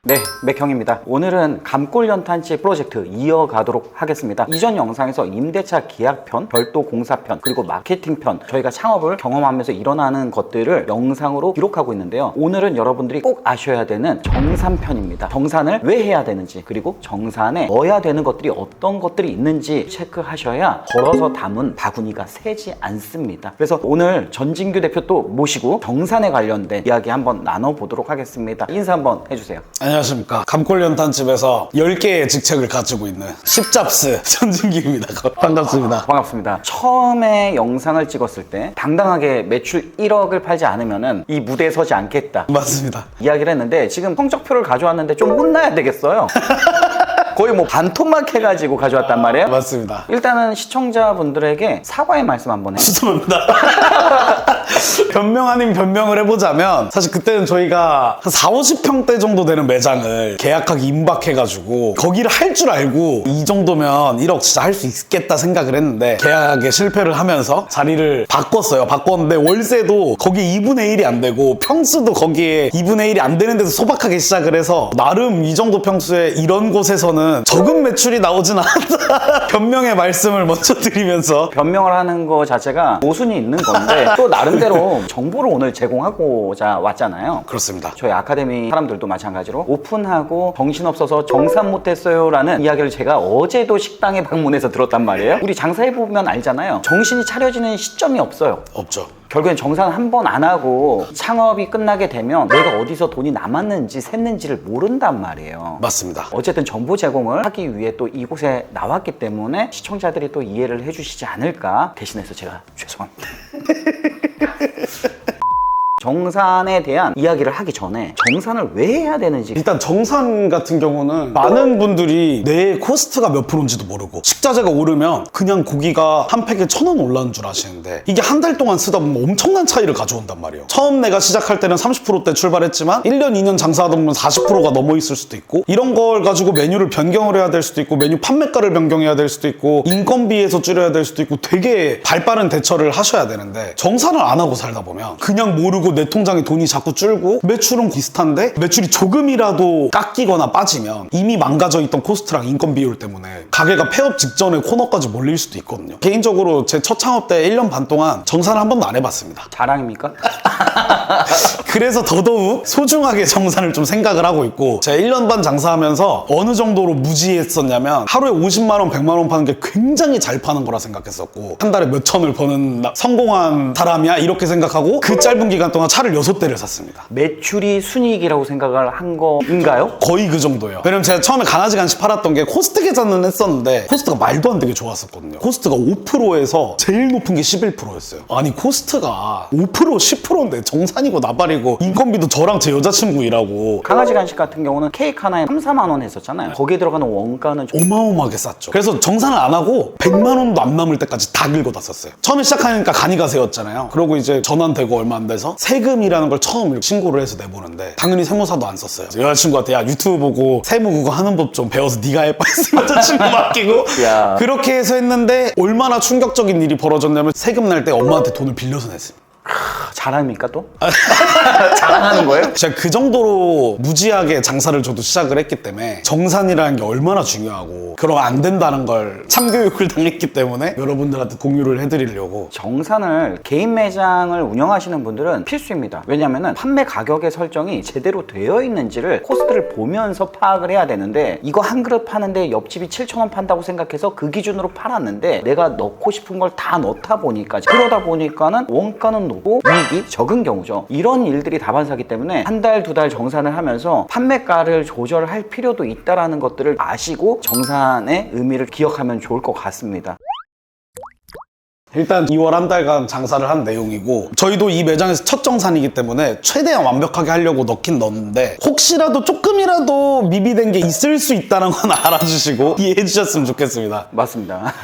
네, 맥형입니다. 오늘은 감골연탄집 프로젝트 이어가도록 하겠습니다. 이전 영상에서 임대차 계약편, 별도 공사편, 그리고 마케팅편, 저희가 창업을 경험하면서 일어나는 것들을 영상으로 기록하고 있는데요. 오늘은 여러분들이 꼭 아셔야 되는 정산편입니다. 정산을 왜 해야 되는지, 그리고 정산에 넣어야 되는 것들이 어떤 것들이 있는지 체크하셔야 걸어서 담은 바구니가 새지 않습니다. 그래서 오늘 전진규 대표 또 모시고 정산에 관련된 이야기 한번 나눠보도록 하겠습니다. 인사 한번 해주세요. 안녕하십니까. 감골연탄집에서 10개의 직책을 가지고 있는 십잡스 전진기입니다. 반갑습니다. 반갑습니다. 처음에 영상을 찍었을 때 당당하게 매출 1억을 팔지 않으면 이 무대에 서지 않겠다 맞습니다. 이야기를 했는데, 지금 성적표를 가져왔는데 좀 혼나야 되겠어요. 거의 뭐 반토막 해가지고 가져왔단 말이에요. 맞습니다. 일단은 시청자분들에게 사과의 말씀 한번 해요. 죄송합니다. 변명 아닌 변명을 해보자면, 사실 그때는 저희가 한 40-50평대 정도 되는 매장을 계약하기 임박해가지고 거기를 할 줄 알고 이 정도면 1억 진짜 할 수 있겠다 생각을 했는데, 계약에 실패를 하면서 자리를 바꿨어요. 바꿨는데 월세도 거기 2분의 1이 안 되고 평수도 거기에 2분의 1이 안 되는 데서 소박하게 시작을 해서, 나름 이 정도 평수에 이런 곳에서는 적은 매출이 나오진 않았다. 변명의 말씀을 먼저 드리면서, 변명을 하는 거 자체가 모순이 있는 건데 또 나름대로 정보를 오늘 제공하고자 왔잖아요. 그렇습니다. 저희 아카데미 사람들도 마찬가지로 오픈하고 정신없어서 정산 못했어요 라는 이야기를 제가 어제도 식당에 방문해서 들었단 말이에요. 우리 장사해보면 알잖아요. 정신이 차려지는 시점이 없어요. 없죠. 결국엔 정산 한 번 안 하고 창업이 끝나게 되면 내가 어디서 돈이 남았는지 샜는지를 모른단 말이에요. 맞습니다. 어쨌든 정보 제공을 하기 위해 또 이곳에 나왔기 때문에 시청자들이 또 이해를 해주시지 않을까, 대신해서 제가 죄송합니다. 정산에 대한 이야기를 하기 전에 정산을 왜 해야 되는지, 일단 정산 같은 경우는 많은 분들이 내 코스트가 몇 프로인지도 모르고, 식자재가 오르면 그냥 고기가 한 팩에 1,000원 올라는 줄 아시는데, 이게 한 달 동안 쓰다 보면 엄청난 차이를 가져온단 말이에요. 처음 내가 시작할 때는 30%대 출발했지만 1년, 2년 장사하다 보면 40%가 넘어 있을 수도 있고, 이런 걸 가지고 메뉴를 변경을 해야 될 수도 있고, 메뉴 판매가를 변경해야 될 수도 있고, 인건비에서 줄여야 될 수도 있고, 되게 발빠른 대처를 하셔야 되는데, 정산을 안 하고 살다 보면 그냥 모르고 내 통장에 돈이 자꾸 줄고 매출은 비슷한데 매출이 조금이라도 깎이거나 빠지면 이미 망가져 있던 코스트랑 인건 비율 때문에 가게가 폐업 직전에 코너까지 몰릴 수도 있거든요. 개인적으로 제 첫 창업 때 1년 반 동안 정산을 한 번도 안 해봤습니다. 자랑입니까? 그래서 더더욱 소중하게 정산을 좀 생각을 하고 있고, 제가 1년 반 장사하면서 어느 정도로 무지했었냐면, 하루에 50만 원, 100만 원 파는 게 굉장히 잘 파는 거라 생각했었고, 한 달에 몇 천을 버는 성공한 사람이야 이렇게 생각하고 그 짧은 기간 동안 차를 6대를 샀습니다. 매출이 순이익이라고 생각을 한 거인가요? 거의 그 정도예요. 왜냐면 제가 처음에 강아지 간식 팔았던 게 코스트 계산은 했었는데 코스트가 말도 안 되게 좋았었거든요. 코스트가 5%에서 제일 높은 게 11%였어요. 아니 코스트가 5%, 10%인데 정산이고 나발이고, 인건비도 저랑 제 여자친구 일하고. 강아지 간식 같은 경우는 케이크 하나에 3, 4만 원 했었잖아요. 거기에 들어가는 원가는 어마어마하게 쌌죠. 그래서 정산을 안 하고 100만 원도 안 남을 때까지 다 긁어다 썼어요. 처음에 시작하니까 간이 가세였잖아요. 그러고 이제 전환되고 얼마 안 돼서 세금이라는 걸 처음 신고를 해서 내보는데, 당연히 세무사도 안 썼어요. 여자친구한테 야 유튜브 보고 세무 그거 하는 법 좀 배워서 네가 해 빠졌으면 여자친구 맡기고 야. 그렇게 해서 했는데, 얼마나 충격적인 일이 벌어졌냐면, 세금 날 때 엄마한테 돈을 빌려서 냈습니다. 자랑입니까 또? 자랑하는 거예요? 제가 그 정도로 무지하게 장사를 저도 시작을 했기 때문에 정산이라는 게 얼마나 중요하고, 그러면 안 된다는 걸 참교육을 당했기 때문에 여러분들한테 공유를 해드리려고. 정산을 개인 매장을 운영하시는 분들은 필수입니다. 왜냐면은 판매 가격의 설정이 제대로 되어 있는지를 코스트를 보면서 파악을 해야 되는데, 이거 한 그릇 파는데 옆집이 7,000원 판다고 생각해서 그 기준으로 팔았는데 내가 넣고 싶은 걸 다 넣다 보니까, 그러다 보니까는 원가는 높고 이익이 적은 경우죠. 이런 일들이 다반사기 때문에 한 달, 두 달 정산을 하면서 판매가를 조절할 필요도 있다는 것들을 아시고 정산의 의미를 기억하면 좋을 것 같습니다. 일단 2월 한 달간 장사를 한 내용이고, 저희도 이 매장에서 첫 정산이기 때문에 최대한 완벽하게 하려고 넣긴 넣었는데, 혹시라도 조금이라도 미비된 게 있을 수 있다는 건 알아주시고 이해해 주셨으면 좋겠습니다. 맞습니다.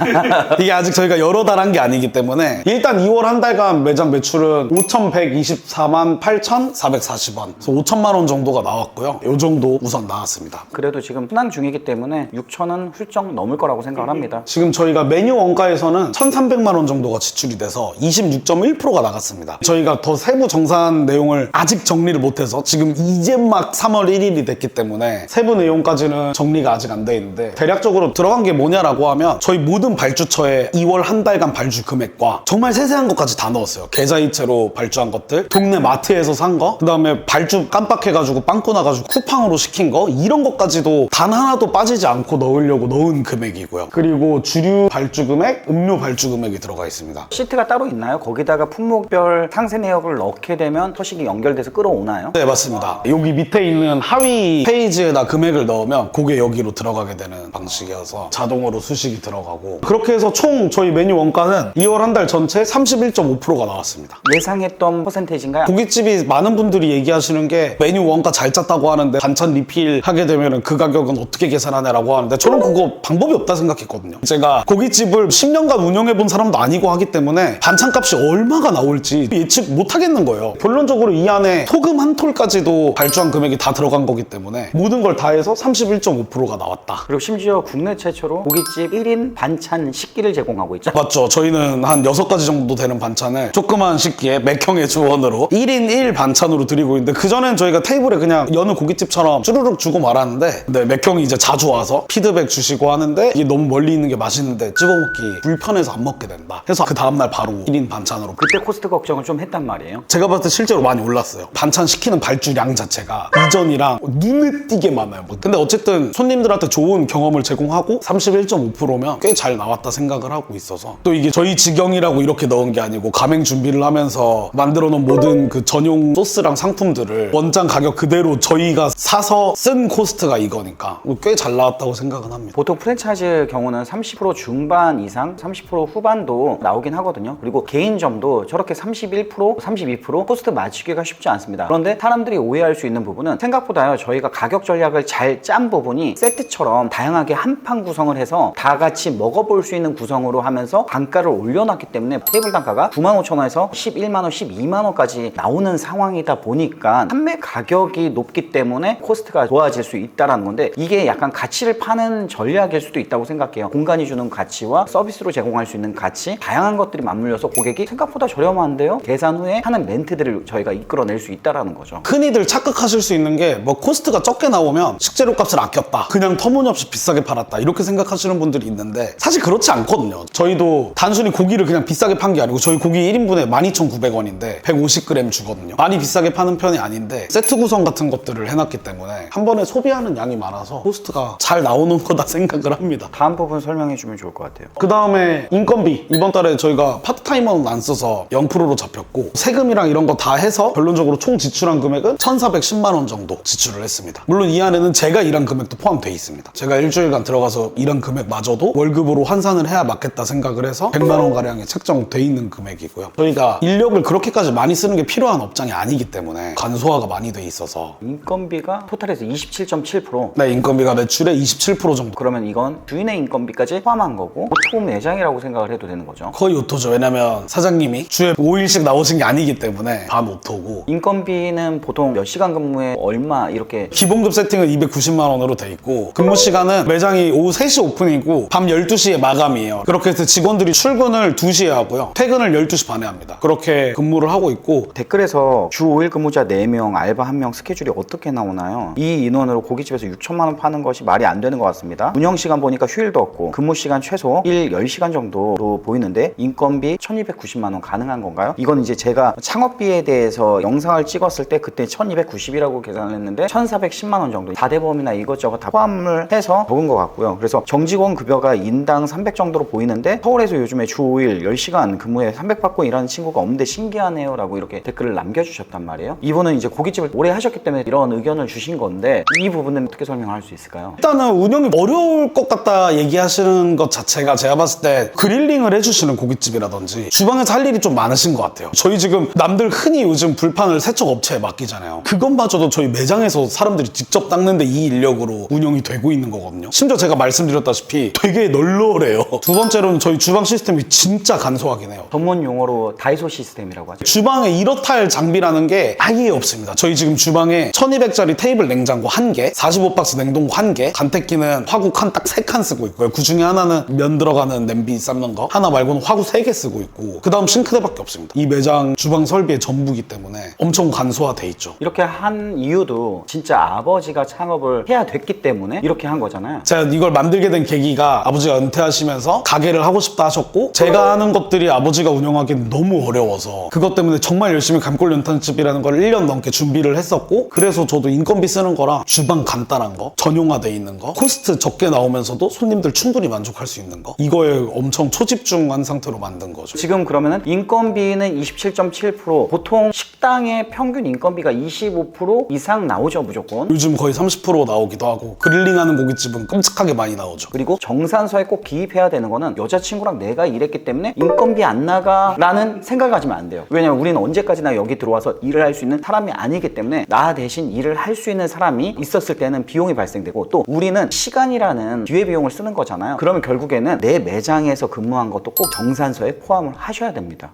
이게 아직 저희가 여러 달 한 게 아니기 때문에, 일단 2월 한 달간 매장 매출은 5,124만 8,440원, 그래서 5천만 원 정도가 나왔고요. 이 정도 우선 나왔습니다. 그래도 지금 순항 중이기 때문에 6천은 훌쩍 넘을 거라고 생각을 합니다. 지금 저희가 메뉴 원가에서는 1,300만 원 정도 정도가 지출이 돼서 26.1%가 나갔습니다. 저희가 더 세부 정산 내용을 아직 정리를 못해서 지금 이제 막 3월 1일이 됐기 때문에 세부 내용까지는 정리가 아직 안 돼 있는데 대략적으로 들어간 게 뭐냐라고 하면 저희 모든 발주처에 2월 한 달간 발주 금액과 정말 세세한 것까지 다 넣었어요. 계좌이체로 발주한 것들, 동네 마트에서 산 거, 그 다음에 발주 깜빡해가지고 빵꾸 나가지고 쿠팡으로 시킨 거, 이런 것까지도 단 하나도 빠지지 않고 넣으려고 넣은 금액이고요. 그리고 주류 발주 금액, 음료 발주 금액이 들어가 있습니다. 시트가 따로 있나요? 거기다가 품목별 상세 내역을 넣게 되면 서식이 연결돼서 끌어오나요? 네, 맞습니다. 여기 밑에 있는 하위 페이지에다 금액을 넣으면 그게 여기로 들어가게 되는 방식이어서 자동으로 수식이 들어가고, 그렇게 해서 총 저희 메뉴 원가는 2월 한 달 전체 31.5%가 나왔습니다. 예상했던 퍼센테이지인가요? 고깃집이 많은 분들이 얘기하시는 게 메뉴 원가 잘 짰다고 하는데 반찬 리필 하게 되면 그 가격은 어떻게 계산하냐라고 하는데, 저는 그거 방법이 없다 생각했거든요. 제가 고깃집을 10년간 운영해 본 사람도 아니고 하기 때문에 반찬값이 얼마가 나올지 예측 못 하겠는 거예요. 결론적으로 이 안에 소금 한 톨까지도 발주한 금액이 다 들어간 거기 때문에 모든 걸 다 해서 31.5%가 나왔다. 그리고 심지어 국내 최초로 고깃집 1인 반찬 식기를 제공하고 있죠. 맞죠. 저희는 한 6가지 정도 되는 반찬을 조그만 식기에 맥형의 주원으로 1인 1 반찬으로 드리고 있는데, 그전엔 저희가 테이블에 그냥 여느 고깃집처럼 쭈르륵 주고 말았는데, 네, 맥형이 이제 자주 와서 피드백 주시고 하는데 이게 너무 멀리 있는 게 맛있는데 집어먹기 불편해서 안 먹게 된다 해서 그 다음날 바로 1인 반찬으로. 그때 코스트 걱정을 좀 했단 말이에요. 제가 봤을 때 실제로 많이 올랐어요. 반찬 시키는 발주량 자체가 이전이랑 눈에 띄게 많아요. 근데 어쨌든 손님들한테 좋은 경험을 제공하고 31.5%면 꽤 잘 나왔다 생각을 하고 있어서, 또 이게 저희 직영이라고 이렇게 넣은 게 아니고 가맹 준비를 하면서 만들어 놓은 모든 그 전용 소스랑 상품들을 원장 가격 그대로 저희가 사서 쓴 코스트가 이거니까 꽤 잘 나왔다고 생각은 합니다. 보통 프랜차이즈 경우는 30% 중반 이상, 30% 후반도 나오긴 하거든요. 그리고 개인점도 저렇게 31%, 32% 코스트 맞추기가 쉽지 않습니다. 그런데 사람들이 오해할 수 있는 부분은 생각보다요, 저희가 가격 전략을 잘 짠 부분이 세트처럼 다양하게 한 판 구성을 해서 다 같이 먹어볼 수 있는 구성으로 하면서 단가를 올려놨기 때문에 테이블 단가가 95,000원에서 11만원, 12만원까지 나오는 상황이다 보니까 판매 가격이 높기 때문에 코스트가 좋아질 수 있다는 건데, 이게 약간 가치를 파는 전략일 수도 있다고 생각해요. 공간이 주는 가치와 서비스로 제공할 수 있는 가치, 다양한 것들이 맞물려서 고객이 생각보다 저렴한데요? 계산 후에 하는 멘트들을 저희가 이끌어낼 수 있다는 거죠. 흔히들 착각하실 수 있는 게, 뭐 코스트가 적게 나오면 식재료 값을 아꼈다, 그냥 터무니없이 비싸게 팔았다, 이렇게 생각하시는 분들이 있는데 사실 그렇지 않거든요. 저희도 단순히 고기를 그냥 비싸게 판 게 아니고 저희 고기 1인분에 12,900원인데 150g 주거든요. 많이 비싸게 파는 편이 아닌데 세트 구성 같은 것들을 해놨기 때문에 한 번에 소비하는 양이 많아서 코스트가 잘 나오는 거다 생각을 합니다. 다음 부분 설명해 주면 좋을 것 같아요. 그 다음에 인건비, 이번 달에 저희가 파트타이머는 안 써서 0%로 잡혔고, 세금이랑 이런 거 다 해서 결론적으로 총 지출한 금액은 1,410만 원 정도 지출을 했습니다. 물론 이 안에는 제가 일한 금액도 포함되어 있습니다. 제가 일주일간 들어가서 일한 금액마저도 월급으로 환산을 해야 맞겠다 생각을 해서 100만 원 가량이 책정돼 있는 금액이고요. 저희가 인력을 그렇게까지 많이 쓰는 게 필요한 업장이 아니기 때문에 간소화가 많이 돼 있어서. 인건비가 토탈에서 27.7%. 네, 인건비가 매출의 27% 정도. 그러면 이건 주인의 인건비까지 포함한 거고 보통 매장이라고 생각을 해도 되는 거죠. 거의 오토죠. 왜냐면 사장님이 주에 5일씩 나오신 게 아니기 때문에 반 오토고. 인건비는 보통 몇 시간 근무에 얼마 이렇게 기본급 세팅은 290만 원으로 돼 있고, 근무 시간은 매장이 오후 3시 오픈이고 밤 12시에 마감이에요. 그렇게 해서 직원들이 출근을 2시에 하고요, 퇴근을 12시 반에 합니다. 그렇게 근무를 하고 있고. 댓글에서 주 5일 근무자 4명, 알바 1명 스케줄이 어떻게 나오나요? 이 인원으로 고깃집에서 6천만 원 파는 것이 말이 안 되는 것 같습니다. 운영 시간 보니까 휴일도 없고 근무 시간 최소 10시간 정도로 보이는데 인건비 1,290만 원 가능한 건가요? 이건 이제 제가 창업비에 대해서 영상을 찍었을 때 그때 1,290이라고 계산을 했는데 1,410만 원 정도, 다대보험이나 이것저것 다 포함을 해서 적은 것 같고요. 그래서 정직원 급여가 인당 300 정도로 보이는데 서울에서 요즘에 주 5일 10시간 근무에 300 받고 일하는 친구가 없는데 신기하네요 라고 이렇게 댓글을 남겨주셨단 말이에요. 이분은 이제 고깃집을 오래 하셨기 때문에 이런 의견을 주신 건데 이 부분은 어떻게 설명할 수 있을까요? 일단은 운영이 어려울 것 같다 얘기하시는 것 자체가, 제가 봤을 때 그릴링을 해주시는 고깃집이라든지 주방에서 할 일이 좀 많으신 것 같아요. 저희 지금 남들 흔히 요즘 불판을 세척 업체에 맡기잖아요. 그것마저도 저희 매장에서 사람들이 직접 닦는데 이 인력으로 운영이 되고 있는 거거든요. 심지어 제가 말씀드렸다시피 되게 널널해요. 두 번째로는 저희 주방 시스템이 진짜 간소하긴 해요. 전문 용어로 다이소 시스템이라고 하죠. 주방에 이렇다 할 장비라는 게 아예 없습니다. 저희 지금 주방에 1200짜리 테이블 냉장고 1개, 45박스 냉동고 1개, 간택기는 화국 한 딱 3칸 쓰고 있고요. 그 중에 하나는 면 들어가는 냄비 삶는 거, 하나 말고는 화구 3개 쓰고 있고 그 다음 싱크대밖에 없습니다. 이 매장 주방 설비의 전부기 때문에 엄청 간소화돼 있죠. 이렇게 한 이유도 진짜 아버지가 창업을 해야 됐기 때문에 이렇게 한 거잖아요. 제가 이걸 만들게 된 계기가 아버지가 은퇴하시면서 가게를 하고 싶다 하셨고 제가 하는 것들이 아버지가 운영하기는 너무 어려워서 그것 때문에 정말 열심히 감골 연탄집이라는 걸 1년 넘게 준비를 했었고 그래서 저도 인건비 쓰는 거랑 주방 간단한 거 전용화돼 있는 거 코스트 적게 나오면서도 손님들 충분히 만족할 수 있는 거 이거에 엄청 초집중한 상태로 만든 거죠. 지금 그러면은 인건비는 27.7%, 보통 식당의 평균 인건비가 25% 이상 나오죠, 무조건. 요즘 거의 30% 나오기도 하고 그릴링하는 고깃집은 끔찍하게 많이 나오죠. 그리고 정산서에 꼭 기입해야 되는 거는 여자친구랑 내가 일했기 때문에 인건비 안 나가 라는 생각을 가지면 안 돼요. 왜냐면 우리는 언제까지나 여기 들어와서 일을 할 수 있는 사람이 아니기 때문에 나 대신 일을 할 수 있는 사람이 있었을 때는 비용이 발생되고 또 우리는 시간이라는 기회비용을 쓰는 거잖아요. 그러면 결국에는 내 매장에서 근무한 것도 꼭 정산서에 포함을 하셔야 됩니다.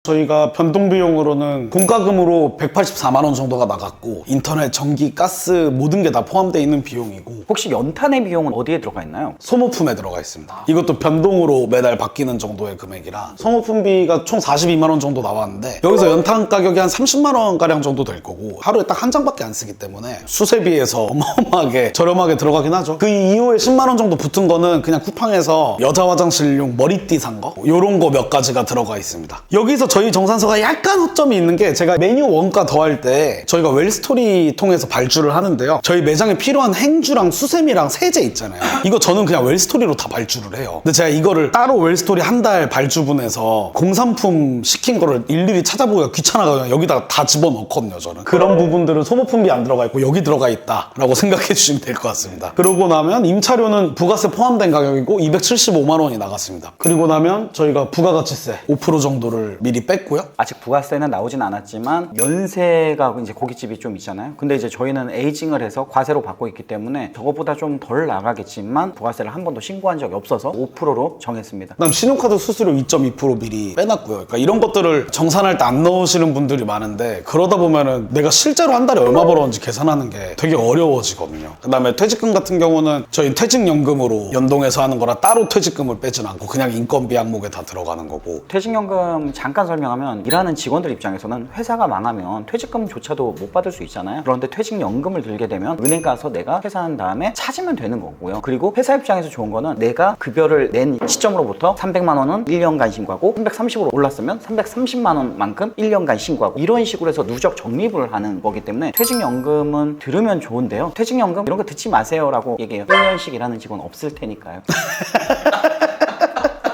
저희가 변동 비용으로는 공과금으로 184만 원 정도가 나갔고 인터넷, 전기, 가스 모든 게 다 포함되어 있는 비용이고 혹시 연탄의 비용은 어디에 들어가 있나요? 소모품에 들어가 있습니다. 이것도 변동으로 매달 바뀌는 정도의 금액이라 소모품비가 총 42만 원 정도 나왔는데 여기서 연탄 가격이 한 30만 원 가량 정도 될 거고 하루에 딱 한 장밖에 안 쓰기 때문에 수세비에서 어마어마하게 저렴하게 들어가긴 하죠. 그 이후에 10만 원 정도 붙은 거는 그냥 쿠팡에서 여자 화장실용 머리띠 산 거 요런 거 몇 가지가 들어가 있습니다. 여기서 저희 정산서가 약간 허점이 있는 게 제가 메뉴 원가 더할 때 저희가 웰스토리 통해서 발주를 하는데요. 저희 매장에 필요한 행주랑 수세미랑 세제 있잖아요. 이거 저는 그냥 웰스토리로 다 발주를 해요. 근데 제가 이거를 따로 웰스토리 한 달 발주분해서 공산품 시킨 거를 일일이 찾아보기가 귀찮아가지고 여기다가 다 집어넣거든요, 저는. 그런 부분들은 소모품비 안 들어가 있고 여기 들어가 있다라고 생각해 주시면 될 것 같습니다. 그러고 나면 임차료는 부가세 포함된 가격이고 275만 원이 나갔습니다. 그리고 나면 저희가 부가가치세 5% 정도를 미리 뺐고요. 아직 부가세는 나오진 않았지만 연세가 이제 고깃집이 좀 있잖아요. 근데 이제 저희는 에이징을 해서 과세로 받고 있기 때문에 저거보다 좀 덜 나가겠지만 부가세를 한 번도 신고한 적이 없어서 5%로 정했습니다. 그다음 신용카드 수수료 2.2% 미리 빼놨고요. 그러니까 이런 것들을 정산할 때 안 넣으시는 분들이 많은데 그러다 보면은 내가 실제로 한 달에 얼마 벌었는지 계산하는 게 되게 어려워지거든요. 그다음에 퇴직금 같은 경우는 저희 퇴직연금으로 연동해서 하는 거라 따로 퇴직금을 빼진 않고 그냥 인건비 항목에 다 들어가는 거고. 퇴직연금 잠깐 설명하면 일하는 직원들 입장에서는 회사가 망하면 퇴직금조차도 못 받을 수 있잖아요. 그런데 퇴직연금을 들게 되면 은행 가서 내가 계산한 다음에 찾으면 되는 거고요. 그리고 회사 입장에서 좋은 거는 내가 급여를 낸 시점으로부터 300만 원은 1년간 신고하고 330으로 올랐으면 330만 원만큼 1년간 신고하고 이런 식으로 해서 누적 적립을 하는 거기 때문에 퇴직연금은 들으면 좋은데요. 퇴직연금 이런 거 듣지 마세요 라고 얘기해요. 1년씩 일하는 직원 없을 테니까요.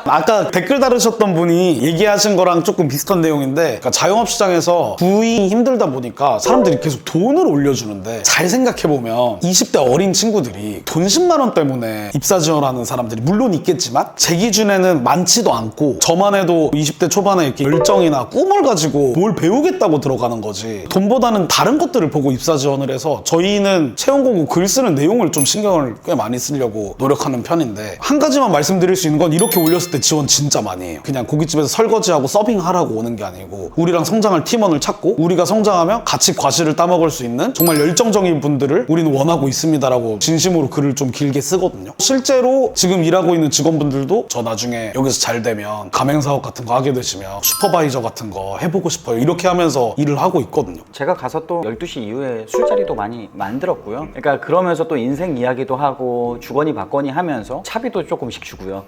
아까 댓글 다루셨던 분이 얘기하신 거랑 조금 비슷한 내용인데 그러니까 자영업 시장에서 부인이 힘들다 보니까 사람들이 계속 돈을 올려주는데 잘 생각해보면 20대 어린 친구들이 돈 10만 원 때문에 입사 지원하는 사람들이 물론 있겠지만 제 기준에는 많지도 않고 저만 해도 20대 초반에 이렇게 열정이나 꿈을 가지고 뭘 배우겠다고 들어가는 거지 돈보다는 다른 것들을 보고 입사 지원을 해서 저희는 채용 공고 글 쓰는 내용을 좀 신경을 꽤 많이 쓰려고 노력하는 편인데 한 가지만 말씀드릴 수 있는 건 이렇게 올렸을 때 지원 진짜 많이 해요. 그냥 고깃집에서 설거지하고 서빙하라고 오는 게 아니고 우리랑 성장할 팀원을 찾고 우리가 성장하면 같이 과실을 따먹을 수 있는 정말 열정적인 분들을 우리는 원하고 있습니다라고 진심으로 글을 좀 길게 쓰거든요. 실제로 지금 일하고 있는 직원분들도 저 나중에 여기서 잘 되면 가맹사업 같은 거 하게 되시면 슈퍼바이저 같은 거 해보고 싶어요. 이렇게 하면서 일을 하고 있거든요. 제가 가서 또 12시 이후에 술자리도 많이 만들었고요. 그러니까 그러면서 또 인생 이야기도 하고 주거니 받거니 하면서 차비도 조금씩 주고요.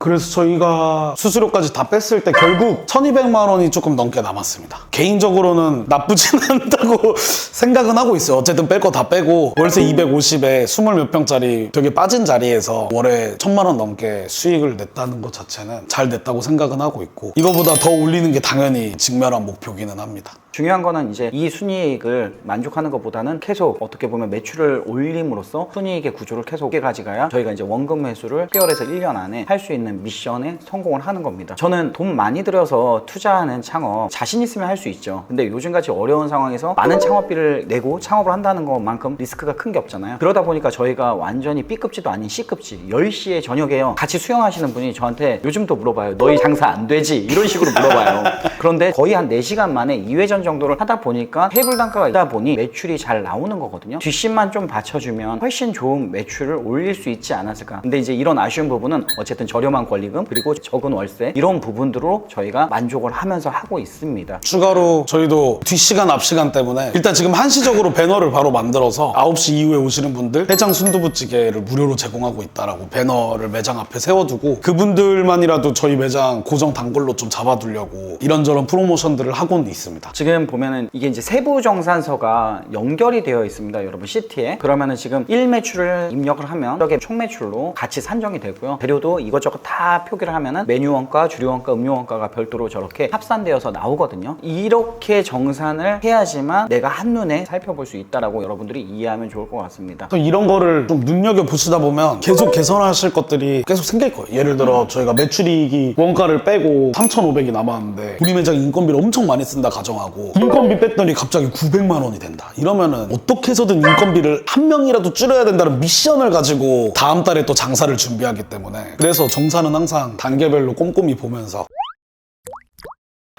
그래서 저희가 수수료까지 다 뺐을 때 결국 1200만 원이 조금 넘게 남았습니다. 개인적으로는 나쁘진 않다고 생각은 하고 있어요. 어쨌든 뺄 거 다 빼고 월세 250에 20 몇 평짜리 되게 빠진 자리에서 월에 1000만 원 넘게 수익을 냈다는 것 자체는 잘 냈다고 생각은 하고 있고 이거보다 더 올리는 게 당연히 직면한 목표기는 합니다. 중요한 거는 이제 이 순이익을 만족하는 것보다는 계속 어떻게 보면 매출을 올림으로써 순이익의 구조를 계속 오게 가져가야 저희가 이제 원금 회수를 6개월에서 1년 안에 할 수 있는 미션에 성공을 하는 겁니다. 저는 돈 많이 들여서 투자하는 창업 자신 있으면 할 수 있죠. 근데 요즘같이 어려운 상황에서 많은 창업비를 내고 창업을 한다는 것만큼 리스크가 큰 게 없잖아요. 그러다 보니까 저희가 완전히 B급지도 아닌 C급지 10시에 저녁에요. 같이 수영하시는 분이 저한테 요즘도 물어봐요. 너희 장사 안 되지? 이런 식으로 물어봐요. 그런데 거의 한 4시간 만에 2회전 10년 정도를 하다 보니까 테이블 단가가 있다 보니 매출이 잘 나오는 거거든요. 뒷심만 좀 받쳐주면 훨씬 좋은 매출을 올릴 수 있지 않았을까. 근데 이제 이런 아쉬운 부분은 어쨌든 저렴한 권리금 그리고 적은 월세 이런 부분들로 저희가 만족을 하면서 하고 있습니다. 추가로 저희도 뒷시간 앞시간 때문에 일단 지금 한시적으로 배너를 바로 만들어서 9시 이후에 오시는 분들 해장 순두부찌개를 무료로 제공하고 있다라고 배너를 매장 앞에 세워두고 그분들만이라도 저희 매장 고정 단골로 좀 잡아두려고 이런저런 프로모션들을 하고는 있습니다. 지금 보면은 이게 이제 세부 정산서가 연결이 되어 있습니다, 여러분. 시티에. 그러면은 지금 1매출을 입력을 하면 저게 총 매출로 같이 산정이 되고요. 재료도 이것저것 다 표기를 하면은 메뉴 원가, 주류 원가, 음료 원가가 별도로 저렇게 합산되어서 나오거든요. 이렇게 정산을 해야지만 내가 한눈에 살펴볼 수 있다라고 여러분들이 이해하면 좋을 것 같습니다. 또 이런 거를 좀 눈여겨보시다 보면 계속 개선하실 것들이 계속 생길 거예요. 예를 들어 저희가 매출이익이 원가를 빼고 3,500이 남았는데 우리 매장 인건비를 엄청 많이 쓴다 가정하고 인건비 뺐더니 갑자기 900만 원이 된다. 이러면은 어떻게 해서든 인건비를 한 명이라도 줄여야 된다는 미션을 가지고 다음 달에 또 장사를 준비하기 때문에 그래서 정사는 항상 단계별로 꼼꼼히 보면서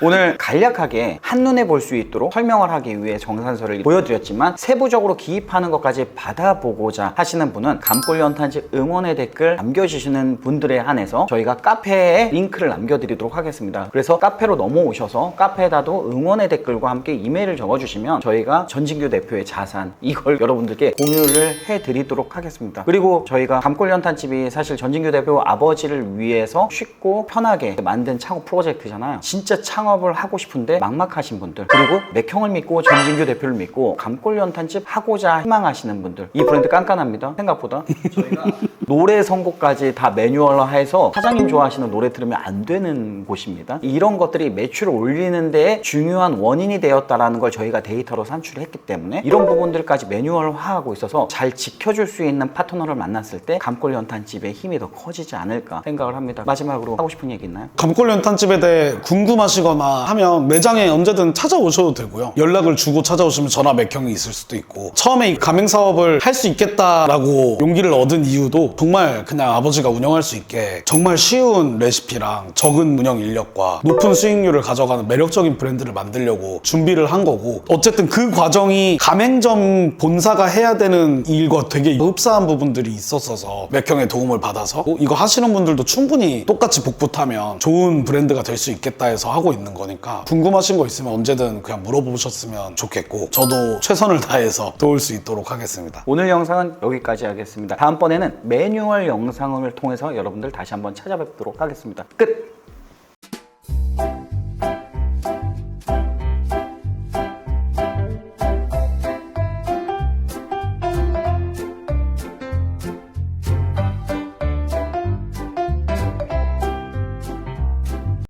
오늘 간략하게 한눈에 볼 수 있도록 설명을 하기 위해 정산서를 보여드렸지만 세부적으로 기입하는 것까지 받아보고자 하시는 분은 감골연탄집 응원의 댓글 남겨주시는 분들에 한해서 저희가 카페에 링크를 남겨드리도록 하겠습니다. 그래서 카페로 넘어오셔서 카페에다도 응원의 댓글과 함께 이메일을 적어주시면 저희가 전진규 대표의 자산 이걸 여러분들께 공유를 해드리도록 하겠습니다. 그리고 저희가 감골연탄집이 사실 전진규 대표 아버지를 위해서 쉽고 편하게 만든 창업 프로젝트잖아요. 진짜 창업을 하고 싶은데 막막하신 분들 그리고 맥형을 믿고 전진규 대표를 믿고 감골연탄집 하고자 희망하시는 분들 이 브랜드 깐깐합니다. 생각보다 저희가 노래 선곡까지 다 매뉴얼화해서 사장님 좋아하시는 노래 들으면 안 되는 곳입니다. 이런 것들이 매출을 올리는 데 중요한 원인이 되었다라는 걸 저희가 데이터로 산출했기 때문에 이런 부분들까지 매뉴얼화하고 있어서 잘 지켜줄 수 있는 파트너를 만났을 때 감골연탄집의 힘이 더 커지지 않을까 생각을 합니다. 마지막으로 하고 싶은 얘기 있나요? 감골연탄집에 대해 궁금하시거나 하면 매장에 언제든 찾아오셔도 되고요. 연락을 주고 찾아오시면 전화 맥형이 있을 수도 있고 처음에 이 가맹 사업을 할 수 있겠다라고 용기를 얻은 이유도 정말 그냥 아버지가 운영할 수 있게 정말 쉬운 레시피랑 적은 운영 인력과 높은 수익률을 가져가는 매력적인 브랜드를 만들려고 준비를 한 거고 어쨌든 그 과정이 가맹점 본사가 해야 되는 일과 되게 흡사한 부분들이 있었어서 맥형의 도움을 받아서 이거 하시는 분들도 충분히 똑같이 복붙하면 좋은 브랜드가 될 수 있겠다 해서 하고 있는 거니까 궁금하신 거 있으면 언제든 그냥 물어보셨으면 좋겠고 저도 최선을 다해서 도울 수 있도록 하겠습니다. 오늘 영상은 여기까지 하겠습니다. 다음번에는 매뉴얼 영상을 통해서 여러분들 다시 한번 찾아뵙도록 하겠습니다. 끝!